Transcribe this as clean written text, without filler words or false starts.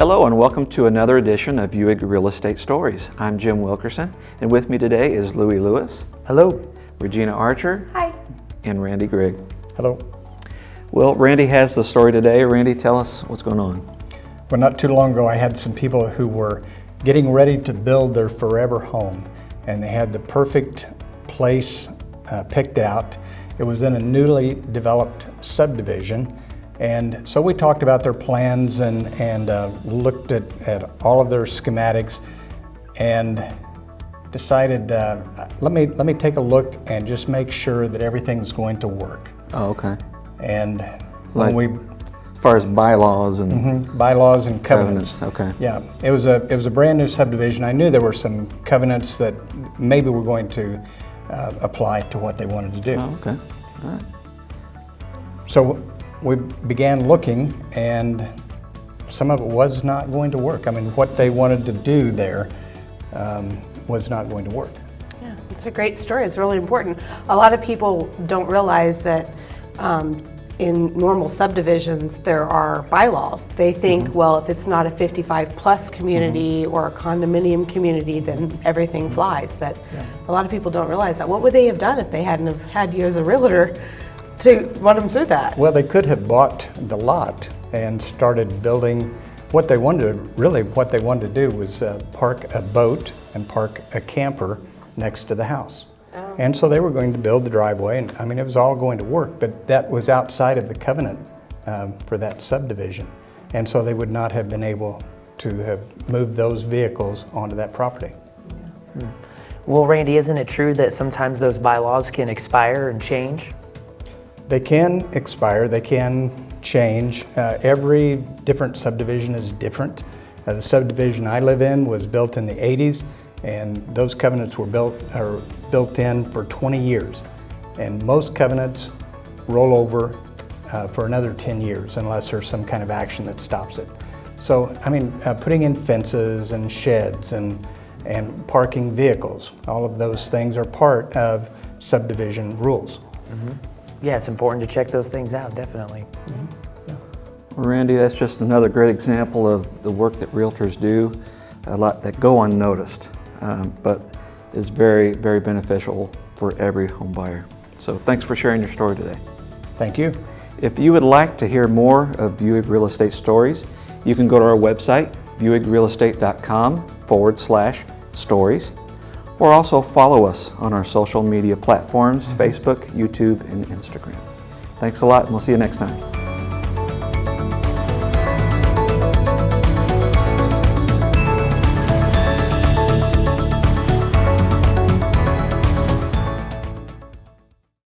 Hello and welcome to another edition of Vieweg Real Estate Stories. I'm Jim Wilkerson, and with me today is Lewie Lewis. Hello. Regina Archer. Hi. And Randy Grigg. Hello. Well, Randy has the story today. Randy, tell us what's going on. Well, not too long ago, I had some people who were getting ready to build their forever home, and they had the perfect place picked out. It was in a newly developed subdivision. And so we talked about their plans and looked at all of their schematics and decided, let me take a look and just make sure that everything's going to work. Oh, okay. And Like, when we, as far as bylaws and bylaws and covenants. Okay. Yeah, it was a brand new subdivision. I knew there were some covenants that maybe were going to apply to what they wanted to do. Oh, okay. All right. So we began looking, and some of it was not going to work. I mean, what they wanted to do there was not going to work. Yeah, it's a great story. It's really important. A lot of people don't realize that in normal subdivisions there are bylaws. They think, well, if it's not a 55 plus community or a condominium community, then everything flies. But a lot of people don't realize that. What would they have done if they hadn't have had you as a realtor to run them through that? Well, they could have bought the lot and started building. What they wanted to do was park a boat and park a camper next to the house. Oh. And so they were going to build the driveway, and I mean, it was all going to work, but that was outside of the covenant for that subdivision. And so they would not have been able to have moved those vehicles onto that property. Yeah. Well, Randy, isn't it true that sometimes those bylaws can expire and change? They can expire, they can change. Every different subdivision is different. The subdivision I live in was built in the 80s, and those covenants were built in for 20 years. And most covenants roll over for another 10 years unless there's some kind of action that stops it. So, I mean, putting in fences and sheds and parking vehicles, all of those things are part of subdivision rules. Mm-hmm. Yeah, it's important to check those things out, definitely. Mm-hmm. Yeah. Well, Randy, that's just another great example of the work that realtors do, a lot that go unnoticed, but is very, very beneficial for every home buyer. So thanks for sharing your story today. Thank you. If you would like to hear more of Vieweg Real Estate Stories, you can go to our website, viewegrealestate.com/stories, or also follow us on our social media platforms, Facebook, YouTube, and Instagram. Thanks a lot, and we'll see you next time.